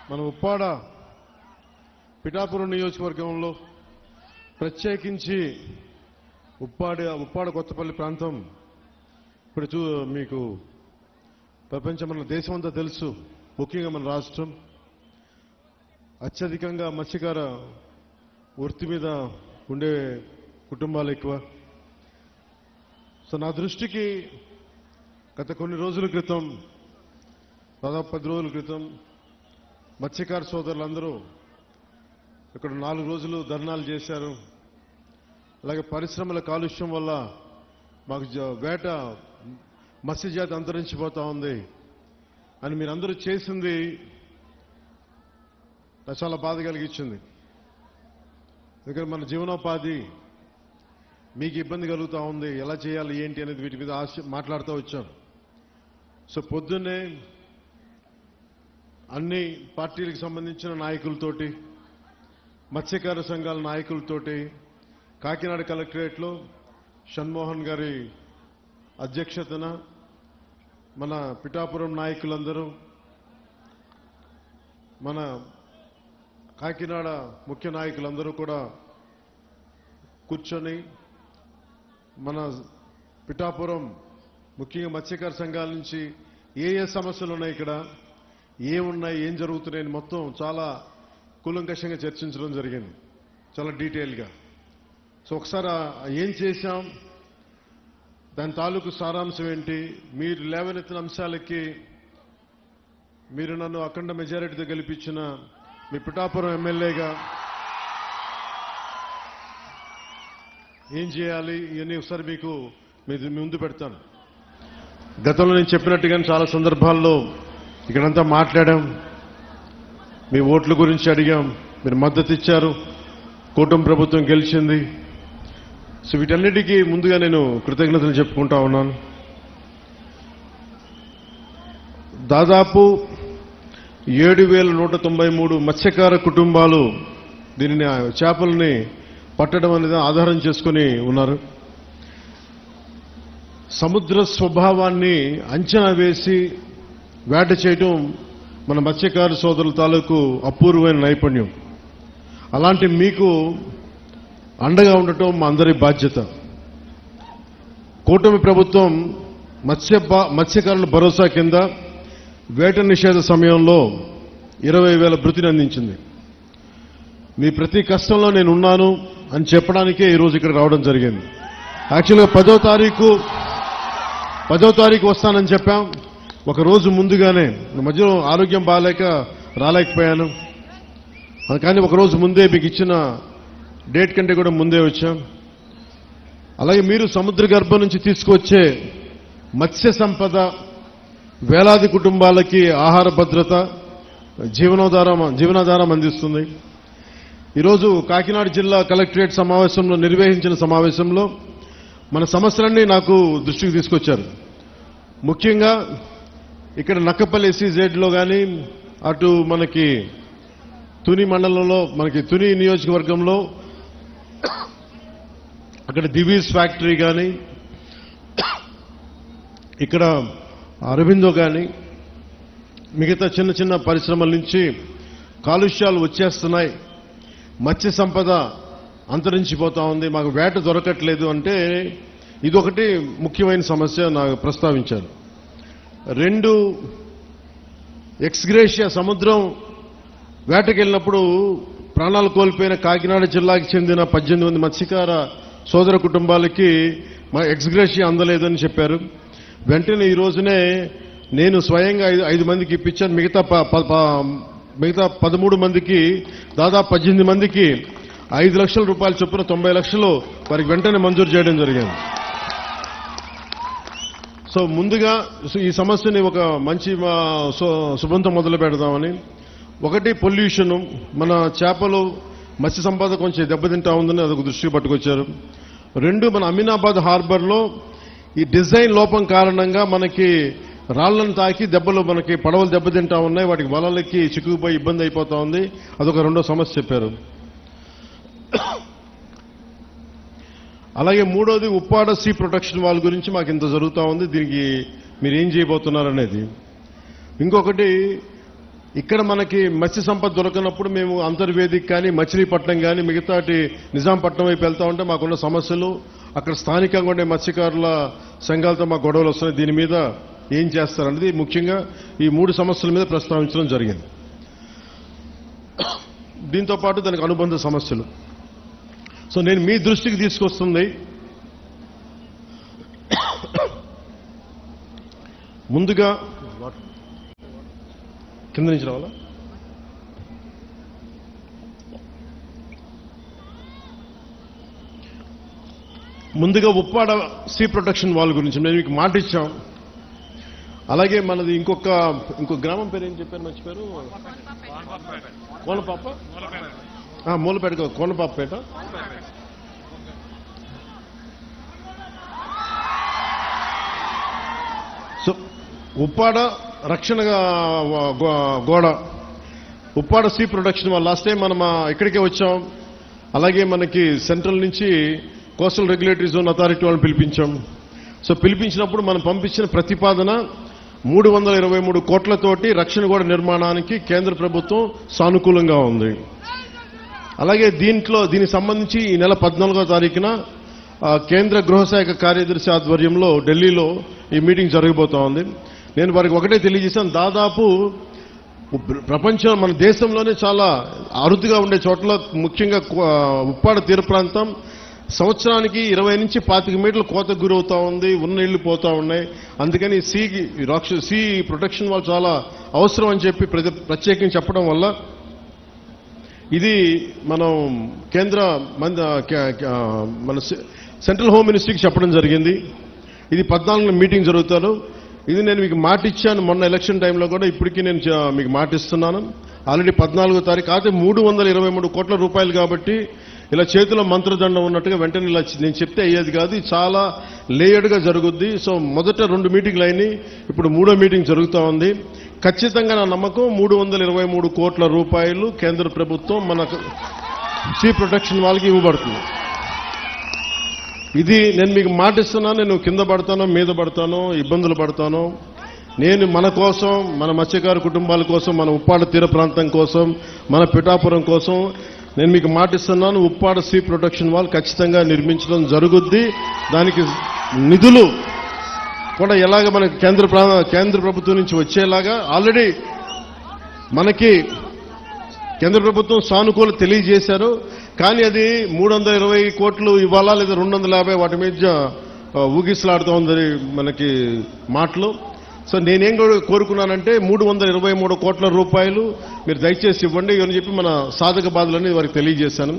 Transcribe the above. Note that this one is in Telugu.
మన ఉప్పాడ పిఠాపురం నియోజకవర్గంలో ప్రత్యేకించి ఉప్పాడ కొత్తపల్లి ప్రాంతం ఇప్పుడు మీకు ప్రపంచం మన దేశమంతా తెలుసు. ముఖ్యంగా మన రాష్ట్రం అత్యధికంగా మత్స్యకార వృత్తి మీద ఉండే కుటుంబాలు ఎక్కువ. సో నా దృష్టికి గత కొన్ని రోజుల క్రితం, దాదాపు 10 రోజుల క్రితం మత్స్యకార సోదరులందరూ ఇక్కడ 4 రోజులు ధర్నాలు చేశారు. అలాగే పరిశ్రమల కాలుష్యం వల్ల మాకు వేట మత్స్యజాతి అంతరించిపోతా ఉంది అని మీరందరూ చేసింది నాకు చాలా బాధ కలిగించింది. ఎందుకంటే మన జీవనోపాధి మీకు ఇబ్బంది కలుగుతూ ఉంది, ఎలా చేయాలి ఏంటి అనేది వీటి మీద మాట్లాడుతూ వచ్చాం. సో పొద్దున్నే అన్ని పార్టీలకు సంబంధించిన నాయకులతోటి, మత్స్యకార సంఘాల నాయకులతోటి కాకినాడ కలెక్టరేట్లో షణ్మోహన్ గారి అధ్యక్షతన మన పిఠాపురం నాయకులందరూ, మన కాకినాడ ముఖ్య నాయకులందరూ కూడా కూర్చొని మన పిఠాపురం ముఖ్యంగా మత్స్యకార సంఘాల నుంచి ఏ సమస్యలు ఉన్నాయి, ఇక్కడ ఏమున్నాయి, ఏం జరుగుతున్నాయని మొత్తం చాలా కూలంకషంగా చర్చించడం జరిగింది, చాలా డీటెయిల్గా. సో ఒకసారి ఏం చేశాం, దాని తాలూకు సారాంశం ఏంటి, మీరు లేవనెత్తిన అంశాలకి మీరు నన్ను అఖండ మెజారిటీతో గెలిపించిన మీ పిఠాపురం ఎమ్మెల్యేగా ఏం చేయాలి ఇవన్నీ ఒకసారి మీకు ముందు పెడతాను. గతంలో నేను చెప్పినట్టుగానే చాలా సందర్భాల్లో ఇక్కడంతా మాట్లాడాం, మీ ఓట్ల గురించి అడిగాం, మీరు మద్దతు ఇచ్చారు, కూటమి ప్రభుత్వం గెలిచింది. సో వీటన్నిటికీ ముందుగా నేను కృతజ్ఞతలు చెప్పుకుంటా ఉన్నాను. దాదాపు 7,193 మత్స్యకార కుటుంబాలు దీనిని చేపలని పట్టడం అనేది ఆధారం చేసుకుని ఉన్నారు. సముద్ర స్వభావాన్ని అంచనా వేసి వేట చేయటం మన మత్స్యకార సోదరుల తాలూకు అపూర్వమైన నైపుణ్యం. అలాంటి మీకు అండగా ఉండటం మా అందరి బాధ్యత. కూటమి ప్రభుత్వం మత్స్యకారుల భరోసా కింద వేట నిషేధ సమయంలో 20,000 భృతిని అందించింది. మీ ప్రతి కష్టంలో నేను ఉన్నాను అని చెప్పడానికే ఈరోజు ఇక్కడ రావడం జరిగింది. యాక్చువల్గా 10వ తారీఖు వస్తానని చెప్పాం, ఒక రోజు ముందుగానే. మధ్యలో ఆరోగ్యం బాగాలేక రాలేకపోయాను, కానీ ఒక రోజు ముందే మీకు ఇచ్చిన డేట్ కంటే కూడా ముందే వచ్చాం. అలాగే మీరు సముద్ర గర్భం నుంచి తీసుకొచ్చే మత్స్య సంపద వేలాది కుటుంబాలకి ఆహార భద్రత, జీవనాధారం అందిస్తుంది. ఈరోజు కాకినాడ జిల్లా కలెక్టరేట్ సమావేశంలో నిర్వహించిన సమావేశంలో మన సమస్యలన్నీ నాకు దృష్టికి తీసుకొచ్చారు. ముఖ్యంగా ఇక్కడ నక్కపల్లి SEZలో కానీ, అటు మనకి తుని మండలంలో, మనకి తుని నియోజకవర్గంలో అక్కడ దివీస్ ఫ్యాక్టరీ కానీ, ఇక్కడ అరవిందో కానీ, మిగతా చిన్న చిన్న పరిశ్రమల నుంచి కాలుష్యాలు వచ్చేస్తున్నాయి, మత్స్య సంపద అంతరించిపోతా ఉంది, మాకు వేట దొరకట్లేదు అంటే ఇదొకటి ముఖ్యమైన సమస్య నాకు ప్రస్తావించాను. 2, ఎక్స్గ్రేషియా సముద్రం వేటకెళ్ళినప్పుడు ప్రాణాలు కోల్పోయిన కాకినాడ జిల్లాకి చెందిన 18 మంది మత్స్యకార సోదర కుటుంబాలకి మా ఎక్స్గ్రేషియా అందలేదని చెప్పారు. వెంటనే ఈ రోజునే నేను స్వయంగా 5 మందికి ఇప్పించాను. మిగతా 13 మందికి, దాదాపు 18 మందికి 5 లక్షల రూపాయల చొప్పున 90 లక్షలు వారికి వెంటనే మంజూరు చేయడం జరిగింది. సో ముందుగా ఈ సమస్యని ఒక మంచి శుభంతో మొదలు పెడదామని. ఒకటి పొల్యూషన్, మన చేపలు మత్స్య సంపద కొంచెం దెబ్బతింటా ఉందని అదొక దృష్టికి పట్టుకొచ్చారు. 2, మన అమీనాబాద్ హార్బర్లో ఈ డిజైన్ లోపం కారణంగా మనకి రాళ్లను తాకి మనకి పడవలు దెబ్బతింటా ఉన్నాయి, వాటికి వలలకి చిక్కుకుపోయి ఇబ్బంది అయిపోతా ఉంది, అదొక 2వ సమస్య చెప్పారు. అలాగే 3వది ఉప్పాడ సీ ప్రొటెక్షన్ వాల్ గురించి మాకు ఇంత జరుగుతూ ఉంది, దీనికి మీరు ఏం చేయబోతున్నారనేది. ఇంకొకటి ఇక్కడ మనకి మత్స్య సంపద దొరకనప్పుడు మేము అంతర్వేదిక కానీ మచిలీపట్నం కానీ మిగతాటి నిజాంపట్నం వైపు వెళ్తా ఉంటే మాకున్న సమస్యలు, అక్కడ స్థానికంగా ఉండే మత్స్యకారుల సంఘాలతో మాకు గొడవలు వస్తున్నాయి. దీని మీద ఏం చేస్తారనేది ముఖ్యంగా ఈ 3 సమస్యల మీద ప్రస్తావించడం జరిగింది. దీంతో పాటు దానికి అనుబంధ సమస్యలు. సో నేను మీ దృష్టికి తీసుకొస్తుంది ముందుగా కింద నుంచి రావాలా, ముందుగా ఉప్పాడ సీ ప్రొటెక్షన్ వాల్ గురించి మేము మీకు మాట ఇచ్చాం. అలాగే మనది ఇంకో గ్రామం పేరు ఏం చెప్పారు, మర్చిపోయారు, కోనపాప, మూలపేట, కోనపాపపేట. సో ఉప్పాడ రక్షణ గోడ, Uppada sea protection wall last time మనం ఇక్కడికే వచ్చాం. అలాగే మనకి సెంట్రల్ నుంచి కోస్టల్ రెగ్యులేటరీ జోన్ అథారిటీ వాళ్ళని పిలిపించాం. సో పిలిపించినప్పుడు మనం పంపించిన ప్రతిపాదన 323 కోట్లతోటి రక్షణ గోడ నిర్మాణానికి కేంద్ర ప్రభుత్వం సానుకూలంగా ఉంది. అలాగే దీనికి సంబంధించి ఈ నెల 14వ తారీఖున కేంద్ర గృహశాఖ కార్యదర్శి ఆధ్వర్యంలో ఢిల్లీలో ఈ మీటింగ్ జరగబోతా ఉంది. నేను వారికి ఒకటే తెలియజేశాను, దాదాపు ప్రపంచం మన దేశంలోనే చాలా అరుదుగా ఉండే చోట్ల ముఖ్యంగా ఉప్పాడ తీర ప్రాంతం సంవత్సరానికి 20 నుంచి 25 మీటర్ల కోతకు గురవుతా ఉంది, ఉన్న నీళ్లు పోతా ఉన్నాయి. అందుకని సీ ప్రొటెక్షన్ వాళ్ళు చాలా అవసరం అని చెప్పి ప్రత్యేకంగా చెప్పడం వల్ల ఇది మనం మన సెంట్రల్ హోమ్ మినిస్ట్రీకి చెప్పడం జరిగింది. ఇది 14న మీటింగ్ జరుగుతారు. ఇది నేను మీకు మాట ఇచ్చాను మొన్న ఎలక్షన్ టైంలో కూడా, ఇప్పటికీ నేను మీకు మాట ఇస్తున్నాను. ఆల్రెడీ 14వ తారీఖు అయితే 323 కోట్ల రూపాయలు కాబట్టి ఇలా చేతిలో మంత్రదండం ఉన్నట్టుగా వెంటనే ఇలా నేను చెప్తే అయ్యేది కాదు. ఇది చాలా లేయర్డ్గా జరుగుద్ది. సో మొదట 2 మీటింగ్లు అయినాయి, ఇప్పుడు 3వ మీటింగ్ జరుగుతూ ఉంది. ఖచ్చితంగా నా నమ్మకం 323 కోట్ల రూపాయలు కేంద్ర ప్రభుత్వం మన సీ ప్రొటెక్షన్ వాళ్ళకి ఇవ్వబడుతుంది. ఇది నేను మీకు మాట ఇస్తున్నాను. నేను కింద పడతానో మీద పడతానో ఇబ్బందులు పడతానో, నేను మన కోసం, మన మత్స్యకారు కుటుంబాల కోసం, మన ఉప్పాడ తీర ప్రాంతం కోసం, మన పిఠాపురం కోసం నేను మీకు మాట ఇస్తున్నాను. ఉప్పాడ సీ ప్రొటెక్షన్ వాల్ ఖచ్చితంగా నిర్మించడం జరుగుద్ది. దానికి నిధులు కూడా ఎలాగ మనకి కేంద్ర ప్రభుత్వం నుంచి వచ్చేలాగా ఆల్రెడీ మనకి కేంద్ర ప్రభుత్వం సానుకూల తెలియజేశారు. కానీ అది 320 కోట్లు ఇవ్వాలా లేదా 250 వాటి మీద ఊగిసలాడుతోందని మనకి మాటలు. సో నేనేం కోరుకున్నానంటే 323 కోట్ల రూపాయలు మీరు దయచేసి ఇవ్వండి అని చెప్పి మన సాధక బాధలని వారికి తెలియజేశాను.